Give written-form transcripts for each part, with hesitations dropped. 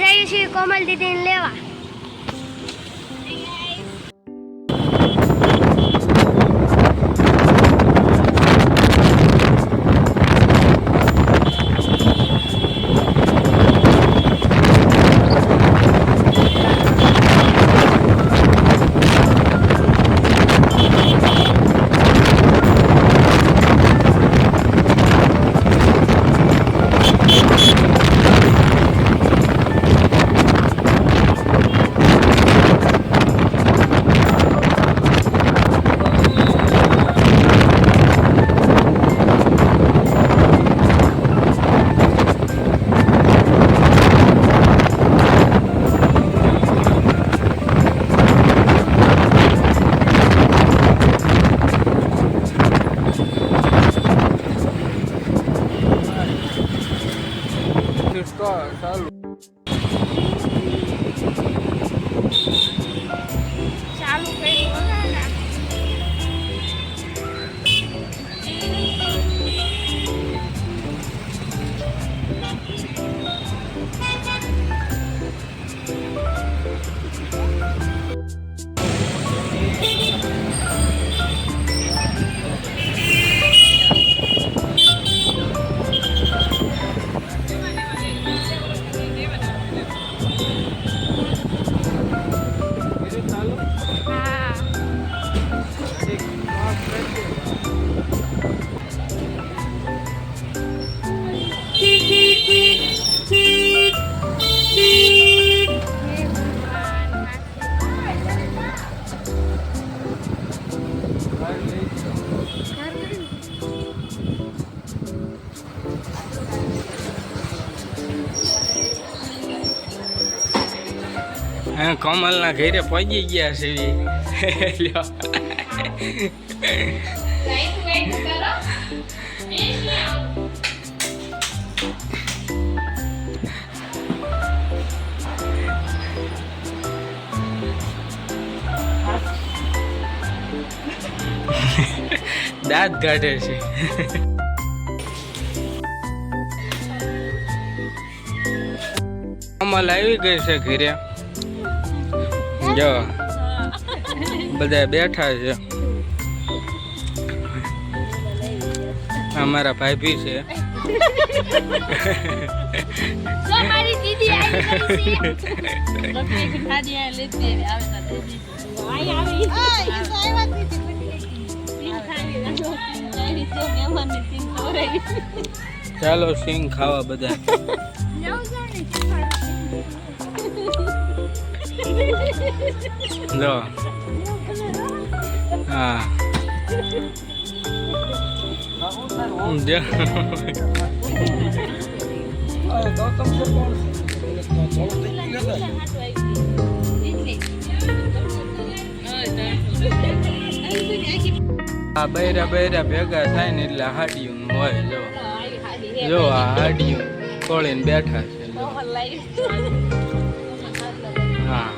જઈએ છીએ કોમલ દીદીને લેવા. ચાલુ કમલ ના ઘરે પહોંચી ગયા છે. દાંત કાઢે છે. કમલ આવી ગઈ છે ઘરે. જો બધા બેઠા છે. અમારા ભાભી છે. ચાલો સિંગ ખાવા બધા. લો હા આ બૈરા ભેગા થાય ને એટલે હાડિયું હોય. જો આ હાડિયું ખોળીને બેઠા છે. હા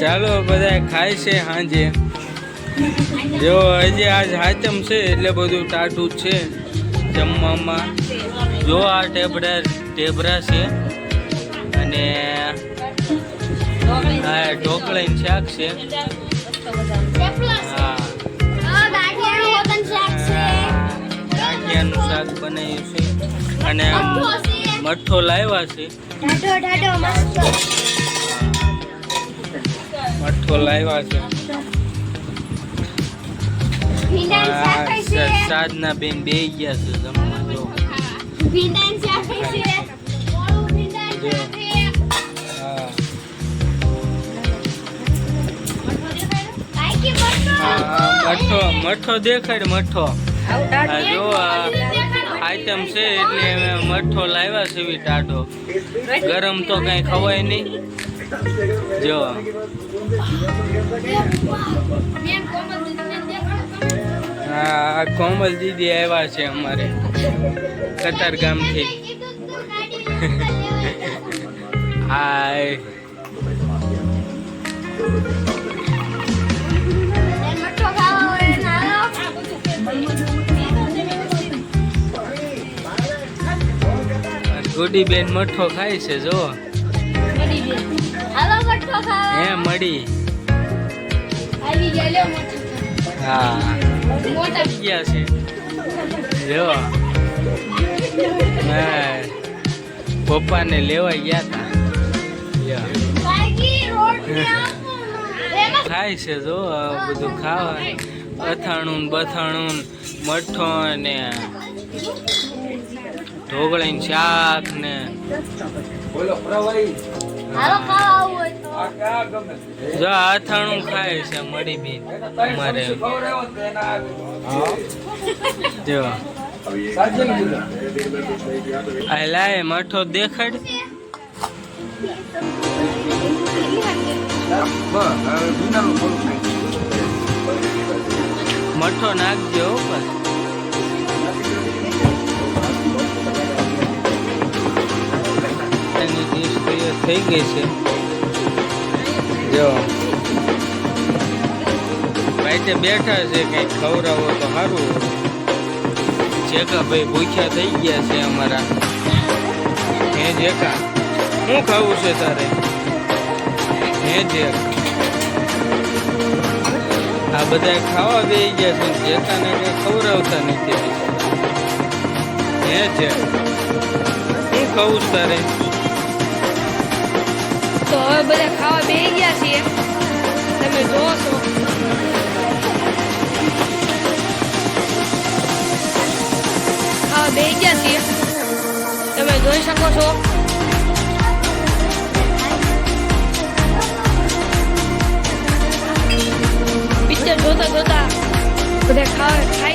ચાલો બધા ખાય છે સાંજે. જો હજી આજ હાચમ છે એટલે બધું ટાઢું છે જમવામાં. જો આ ટેબરા છે અને આ ઢોકળાનું શાક છે. હા ગાંઠિયાનું શાક બનાવ્યું છે અને મઠ્ઠો લાવ્યા છે. મઠ્ઠો લાવ્યા છે. સાધના બેન બે ગયા છે જમવા. જો મઠ્ઠો દેખાડ. મઠ્ઠો જો આઈટમ છે એટલે મઠ્ઠો લાવ્યા છે. ટાઢો ગરમ તો કઈ ખવાય નહીં. જો હા કોમલ દીદી આવ્યા છે અમારે કતાર ગામથી. હાય ગુડી બેન મઠો ખાય છે જો મળી ગઈ. હાલો મઠો ખાવા. હે મળી આવી ગયા લ્યો મઠો. હા મોટા ગયા છે જો પપ્પાને લેવા ગયા તા ભાઈજી રોટલી આપો. એમાં ખાય છે જો આ બધું ખાવા અથાણું ને બથાણું ને મઠો ને ઢોકળી ને શાક ને હાલો ખાવા આવું હોય તો. જો આ અથાણું ખાય છે મળી બેન અમારે જો આ લાય મઠો દેખાડ મઠો નાખજો બસ એની ડીશ તૈયાર થઈ ગઈ છે જો ભાઈ બેઠા છે કઈ ખવડાવો તો સારું જેકા ભાઈ ભૂખ્યા થઈ ગયા છે અમારા હે જેકા શું ખાવું છે તારે હે જેક આ બધા ખાવા બેસી ગયા છે જેકાને કઈ ખવડાવતા નથી હે જેક શું ખાવું છે તારે તો હવે બધા ખાવા બેસી ગયા છીએ તમે જોવો છો ખાવા બેસી ગયા છીએ તમે જોઈ શકો છો પિક્ચર જોતા જોતા બધા ખાઈ